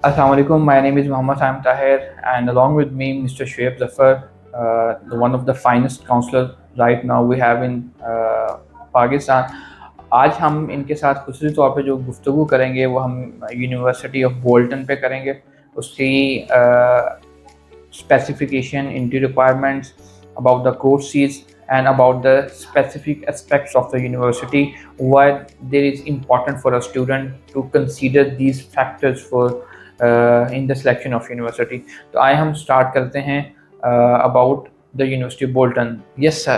Assalamu alaikum. My name is Muhammad Saim Tahir, and along with me, Mr. Shoaib Zafar, one of the finest counselors right now we have in Pakistan. आज हम इनके साथ खुसूसी तौर पे जो गुफ्तगू करेंगे वो हम यूनिवर्सिटी ऑफ बोल्टन पे करेंगे. उसकी specification into requirements about the courses and about the specific aspects of the university, why there is important for a student to consider these factors for in the selection of university. तो आइए हम start करते हैं about the University of Bolton. Yes sir,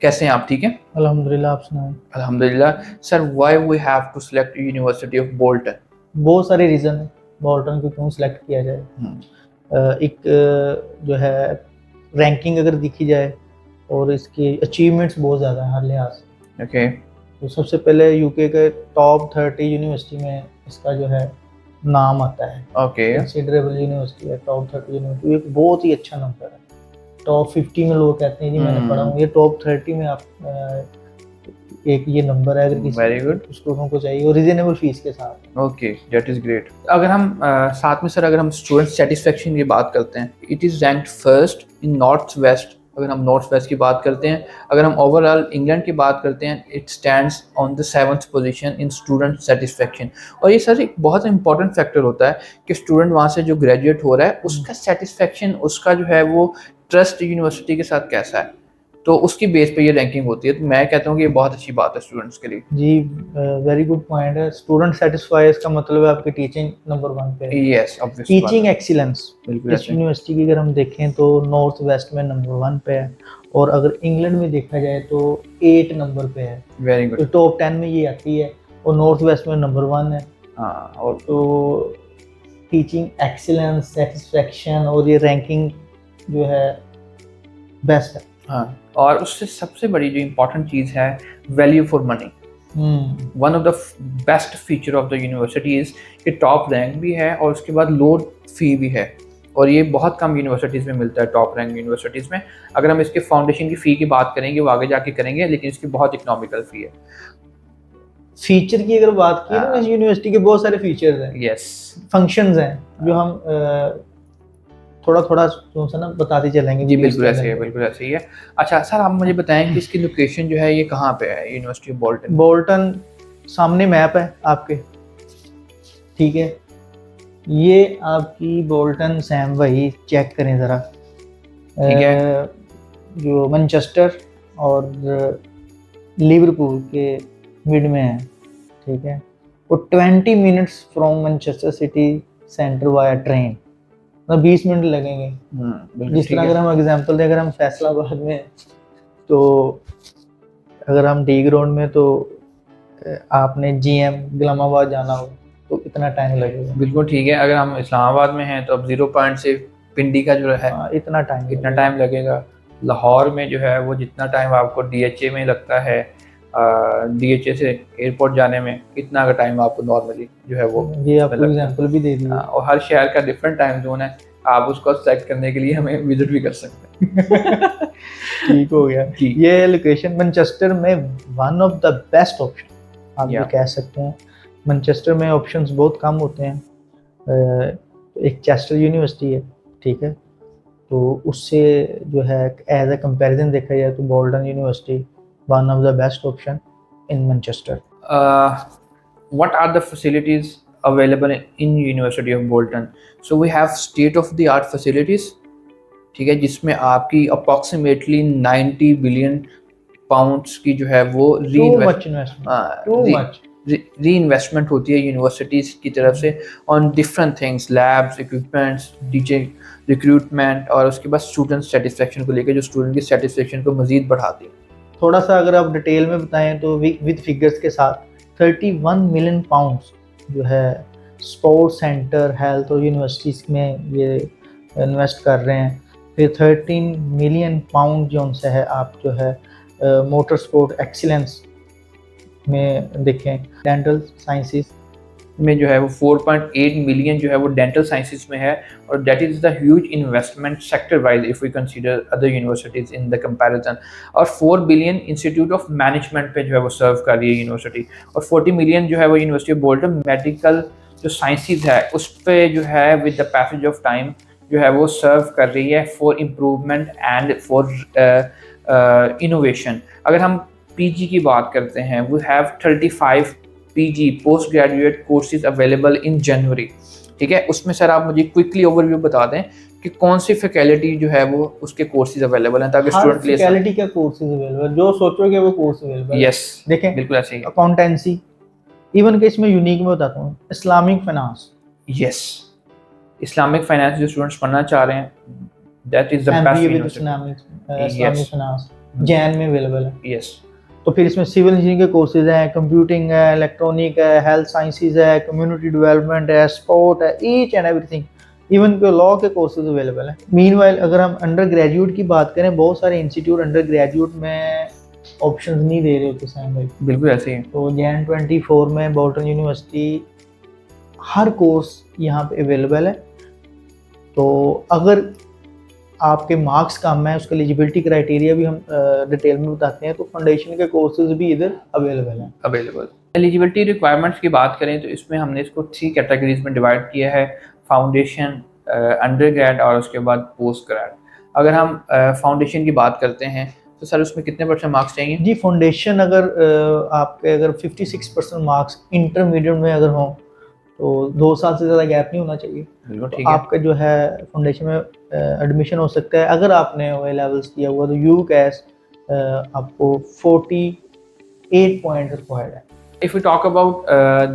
कैसे हैं आप? ठीक हैं अल्हम्दुलिल्लाह, आप सुनाएं. अल्हम्दुलिल्लाह. Sir, why we have to select University of Bolton? बहुत सारे रीज़न है बोल्टन को क्यों सिलेक्ट किया जाए. एक जो है रैंकिंग अगर देखी जाए और इसकी अचीवमेंट्स बहुत ज़्यादा हैं हर लिहाज से. ओके. तो सबसे पहले यूके के टॉप 30 यूनिवर्सिटी में इसका जो है नाम आता है. ओके. कंसिडरेबल यूनिवर्सिटी है, टॉप 30 यूनिवर्सिटी एक बहुत ही अच्छा नंबर है. टॉप 50 में लोग कहते हैं जी मैंने पढ़ा हूँ, ये टॉप 30 में आप एक ये नंबर है अगर किसी वेरी गुड स्टूडेंट को चाहिए और रीजनेबल फीस के साथ. Okay, that is great. अगर हम साथ में सर अगर हम स्टूडेंट सेटिस्फेक्शन की बात करते हैं, it is ranked first in north west. अगर हम नॉर्थ वेस्ट की बात करते हैं, अगर हम ओवरऑल इंग्लैंड की बात करते हैं, it stands on the 7th position in student satisfaction. और ये सर एक बहुत इंपॉर्टेंट फैक्टर होता है कि स्टूडेंट वहाँ से जो ग्रेजुएट हो रहा है उसका सेटिस्फेक्शन, उसका जो है वो ट्रस्ट यूनिवर्सिटी के साथ कैसा है, तो उसकी बेस पे ये रैंकिंग होती है. तो मैं कहता हूँ कि ये बहुत अच्छी बात है स्टूडेंट्स के लिए. जी, वेरी गुड पॉइंट है. स्टूडेंट सेटिस्फाई इसका मतलब है आपकी टीचिंग नंबर 1 पे है. Yes, obviously. टीचिंग एक्सीलेंस बिल्कुल इस यूनिवर्सिटी की अगर हम देखें तो नॉर्थ वेस्ट में नंबर 1 पे है और अगर इंग्लैंड में देखा जाए तो 8 नंबर पे है. Very good. तो टॉप 10 में ये आती है और नॉर्थ वेस्ट में नंबर 1 है. हाँ. और तो टीचिंग एक्सीलेंस, सेटिस्फेक्शन और ये रैंकिंग जो है बेस्ट है. हाँ, और उससे सबसे बड़ी जो इम्पोर्टेंट चीज़ है, value for money. One of the best feature of the university is कि टॉप रैंक भी है और उसके बाद लो फी भी है, और ये बहुत कम यूनिवर्सिटीज़ में मिलता है. टॉप रैंक यूनिवर्सिटीज़ में अगर हम इसके फाउंडेशन की फ़ी की बात करेंगे वो आगे जाके करेंगे, लेकिन इसकी बहुत इकोनॉमिकल फ़ी है. फीचर की अगर बात की ना, इस यूनिवर्सिटी के बहुत सारे फीचर्स हैं. यस. फंक्शंस हैं जो हम थोड़ा सा ना बताते चलेंगे. जी बिल्कुल ऐसे है, बिल्कुल ऐसे ही है. अच्छा सर, आप मुझे बताएं कि इसकी लोकेशन जो है ये कहाँ पे है, यूनिवर्सिटी ऑफ बोल्टन? बोल्टन सामने मैप है आपके, ठीक है. ये आपकी बोल्टन सैम भाई चेक करें ज़रा. ठीक है. जो मैनचेस्टर और लिवरपूल के मिड में है, ठीक है. वो 20 minutes from Manchester city centre via train, मतलब 20 मिनट लगेंगे. जिस तरह अगर हम एग्जांपल दें, अगर हम फैसलाबाद में तो अगर हम डी ग्राउंड में तो आपने जीएम गुलामाबाद जाना हो तो इतना टाइम लगेगा. बिल्कुल ठीक है. अगर हम इस्लामाबाद में हैं तो अब 0 पॉइंट से पिंडी का जो है इतना टाइम लगेगा. लाहौर में जो है वो जितना टाइम आपको डीएचए में लगता है, डीएचए से एयरपोर्ट जाने में इतना का टाइम आपको नॉर्मली जो है वो, ये आपको एग्जांपल भी दे दिया. और हर शहर का डिफरेंट टाइम जोन है, आप उसको सेलेक्ट करने के लिए हमें विजिट भी कर सकते हैं. ठीक हो गया. ये लोकेशन मैनचेस्टर में one of the best option आप ये कह सकते हैं. मैनचेस्टर में ऑप्शंस बहुत कम होते हैं. एक चेस्टर यूनिवर्सिटी है, ठीक है, तो उससे जो है एज अ कंपैरिजन देखा जाए तो Bolton university one of the best option in Manchester. What are the facilities available in University of Bolton? So we have state of the art facilities, ठीक है, जिसमें आपकी approximately 90 billion pounds की जो है वो री-इन्वेस्टमेंट होती है यूनिवर्सिटीज़ की तरफ से on different things, labs, equipments, teaching, recruitment, और उसके बाद स्टूडेंट सेटिस्फेक्शन को लेकर जो स्टूडेंट की सेटिस्फेक्शन को मज़ीद बढ़ाती है. थोड़ा सा अगर आप डिटेल में बताएं तो विद फिगर्स के साथ 31 मिलियन पाउंड्स जो है स्पोर्ट्स सेंटर, हेल्थ और यूनिवर्सिटीज़ में ये इन्वेस्ट कर रहे हैं. फिर 13 मिलियन पाउंड जो उनसे है आप जो है मोटर स्पोर्ट एक्सीलेंस में देखें. डेंटल साइंसेस में जो है वो 4.8 मिलियन जो है वो डेंटल साइंसेस में है, और that is the huge investment sector wise if we consider other universities in the comparison. और 4 बिलियन इंस्टीट्यूट ऑफ मैनेजमेंट पे जो है वो सर्व कर रही है यूनिवर्सिटी, और 40 मिलियन जो है वो यूनिवर्सिटी ऑफ बोल्टन मेडिकल जो साइंसेज है उस पे जो है with the passage of time जो है वो सर्व कर रही है for improvement and for innovation. अगर हम पीजी की बात करते हैं, we have 35 PG post graduate courses available in January. ठीक है, उसमें सर आप मुझे क्विकली ओवरव्यू बता दें कि कौन सी फैकल्टी जो है वो उसके कोर्सेज अवेलेबल हैं, ताकि स्टूडेंट के लिए फैकल्टी का कोर्सेज अवेलेबल, जो सोचोगे वो कोर्स अवेलेबल। यस, देखें बिल्कुल ऐसे ही। अकाउंटेंसी, इवन के इसमें यूनिक में बताता हूँ, Islamic finance. Yes, Islamic finance जो स्टूडेंट्स पढ़ना चाह रहे हैं, that is the best university. Islamic finance Jain में अवेलेबल है। यस। तो फिर इसमें सिविल इंजीनियरिंग के कोर्सेज हैं, कंप्यूटिंग है, इलेक्ट्रॉनिक है, हेल्थ साइंसेज है, कम्युनिटी डेवलपमेंट है, स्पोर्ट है, ईच एंड एवरीथिंग। इवन के लॉ के कोर्सेज अवेलेबल हैं। मीनवाइल अगर हम अंडर ग्रेजुएट की बात करें, बहुत सारे इंस्टीट्यूट अंडर ग्रेजुएट में ऑप्शंस नहीं दे रहे होते सैम भाई। बिल्कुल ऐसे ही। तो जैन 24 में बोल्टन यूनिवर्सिटी हर कोर्स यहाँ पे अवेलेबल है। तो अगर आपके मार्क्स कम है, उसका एलिजिबिलिटी क्राइटेरिया भी हम डिटेल में बताते हैं, तो फाउंडेशन के कोर्सेज भी इधर अवेलेबल हैं। अवेलेबल एलिजिबिलिटी रिक्वायरमेंट्स की बात करें तो इसमें हमने इसको 3 कैटेगरीज में डिवाइड किया है, फाउंडेशन, अंडर ग्रेड और उसके बाद पोस्ट ग्रेड। अगर हम फाउंडेशन की बात करते हैं तो सर उसमें कितने % मार्क्स चाहिए? जी फाउंडेशन अगर आपके अगर 56% मार्क्स इंटरमीडिएट में अगर हों तो 2 साल से ज़्यादा गैप नहीं होना चाहिए। बिल्कुल ठीक तो है। आपका जो है फाउंडेशन में एडमिशन हो सकता है। अगर आपने ओ लेवल्स किया हुआ तो यू कैस आपको 48 पॉइंट रिक्वायर्ड है। If you talk about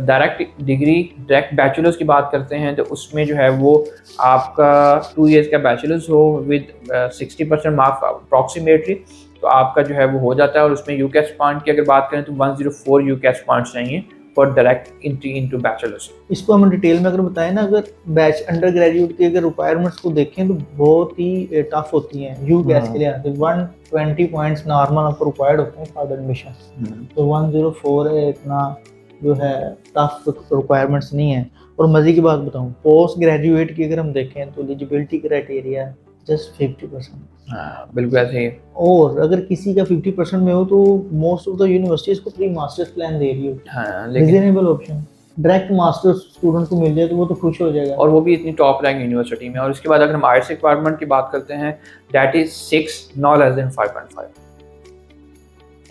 direct degree, direct bachelors की बात करते हैं तो उसमें जो है वो आपका 2 इयर्स का बैचलर्स हो विद 60% मार्क्स अप्रॉक्सीमेटली, तो आपका जो है वो हो जाता है। और उसमें यूकेएस पॉइंट की अगर बात करें तो 104 यूकेएस पॉइंट्स चाहिए for direct entry into bachelors. इसको हम डिटेल में अगर बताएं ना, अगर बैच अंडर ग्रेजुएट की अगर रिक्वायरमेंट्स को देखें तो बहुत ही टफ होती हैं। यू कैस के लिए आते हैं 120 पॉइंट्स नॉर्मल आपको रिक्वायर्ड होते हैं फॉर एडमिशन। तो 104 है, इतना जो है टफ रिक्वायरमेंट्स नहीं है। और मज़े की बात बताऊं, पोस्ट ग्रेजुएट की अगर हम देखें तो एलिजिबिलिटी क्राइटेरिया जस्ट 50%। हाँ बिल्कुल ऐसे ही। और अगर किसी का 50% में हो तो मोस्ट ऑफ द यूनिवर्सिटीज को प्री मास्टर्स प्लान दे रही हो। हाँ लेकिन reasonable option, direct masters student को मिल जाए तो वो तो खुश हो जाएगा, और वो भी इतनी टॉप रैंक यूनिवर्सिटी में। और इसके बाद अगर हम आर्ट्स रिक्वायरमेंट की बात करते हैं, that is 6 not less than 5.5।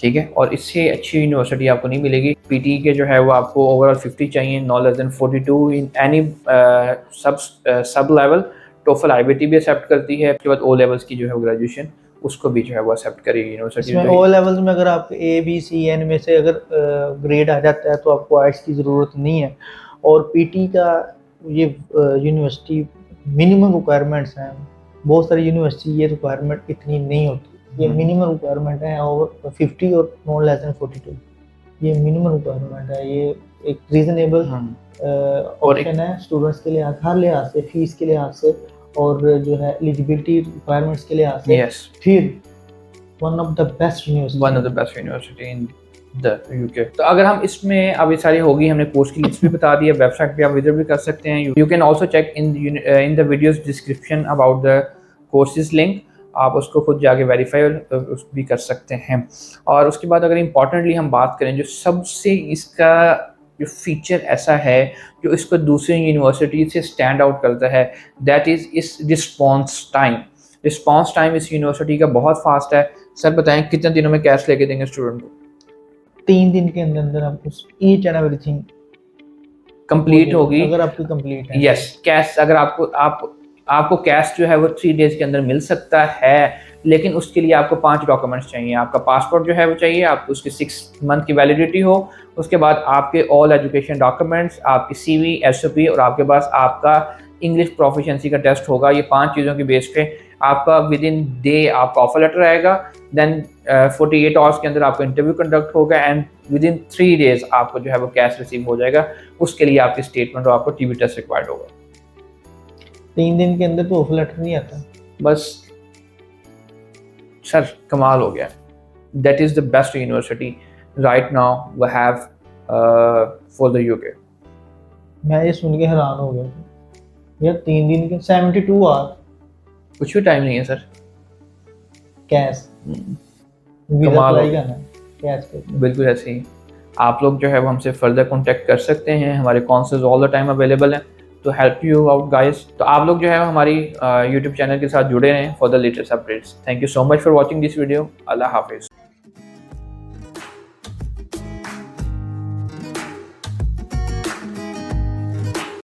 ठीक है, और इससे अच्छी यूनिवर्सिटी आपको नहीं मिलेगी। पीटी के जो है वो आपको ओवरऑल 50 चाहिए, not less than 42 in any sub level. TOEFL IBT भी एक्सेप्ट करती है। उसके बाद ओ लेवल्स की जो है वो ग्रेजुएशन उसको भी जो है वो एक्सेप्ट करेगी यूनिवर्सिटी। इसमें ओ लेवल्स में अगर आप ए बी सी एन में से अगर ग्रेड आ जाता है तो आपको आर्ट्स की ज़रूरत नहीं है। और पीटी का ये यूनिवर्सिटी मिनिमम रिक्वायरमेंट्स हैं, बहुत सारी यूनिवर्सिटी ये रिक्वायरमेंट इतनी नहीं होती। ये मिनिमम रिक्वायरमेंट है और 50 और नॉट लेस देन 42, ये मिनिमम रिक्वायरमेंट है। ये एक रीजनेबल ऑप्शन है स्टूडेंट्स के लिए, हर लिहाज से, फीस के लिहाज से और जो है एलिजिबिलिटी रिक्वायरमेंट्स के लिहाज से। यस, फिर one of the best university in the UK. तो अगर हम इसमें अब ये सारी होगी, हमने कोर्स की लिस्ट भी बता दी है, वेबसाइट पे आप विजिट भी कर सकते हैं। You can also check in the videos description about the courses link, आप उसको खुद जाके वेरीफाई भी कर सकते हैं। और उसके बाद अगर इम्पॉर्टेंटली हम बात करें, जो सबसे इसका जो फीचर ऐसा है जो इसको दूसरी यूनिवर्सिटी से स्टैंड आउट करता है, दैट इज़ इस रिस्पॉन्स टाइम। रिस्पॉन्स टाइम इस यूनिवर्सिटी का बहुत फास्ट है। सर बताएं कितने दिनों में कैश लेके देंगे स्टूडेंट को? 3 दिन के अंदर अंदर आपको ईच एंड एवरीथिंग कंप्लीट होगी अगर आपकी कंप्लीट है। यस, कैश अगर आपको कैश जो है वो 3 डेज के अंदर मिल सकता है, लेकिन उसके लिए आपको 5 डॉक्यूमेंट्स चाहिए। आपका पासपोर्ट जो है वो चाहिए, आपको उसकी 6 मंथ की वैलिडिटी हो, उसके बाद आपके ऑल एजुकेशन डॉक्यूमेंट्स, आपकी CV, SOP और आपके पास आपका इंग्लिश प्रोफिशिएंसी का टेस्ट होगा। ये 5 चीज़ों की बेस पे आपका विद इन डे आपका ऑफर लेटर आएगा। देन 48 आवर्स के अंदर आपका इंटरव्यू कंडक्ट होगा एंड विद इन 3 डेज आपको जो है वो कैश रिसीव हो जाएगा। उसके लिए आपकी स्टेटमेंट और आपको TB टेस्ट रिक्वायर्ड होगा। 3 दिन के अंदर तो ऑफर लेटर नहीं आता। बस सर कमाल हो गया। That is the best university right now we have for the UK. मैं ये सुन के हैरान हो गया यार, 3 दिन के 72 आवर कुछ भी टाइम नहीं है सर। कैश वीजा कमाल अप्लाई हो करना है कैश पे। बिल्कुल ऐसे ही। आप लोग जो है वो हमसे फर्दर कॉन्टेक्ट कर सकते हैं, हमारे counsellors all the time available हैं तो हेल्प यू आउट गाइस। तो आप लोग जो है हमारी यूट्यूब चैनल के साथ जुड़े रहें for the latest updates. Thank you so much for watching this video. अल्लाह हाफिज़।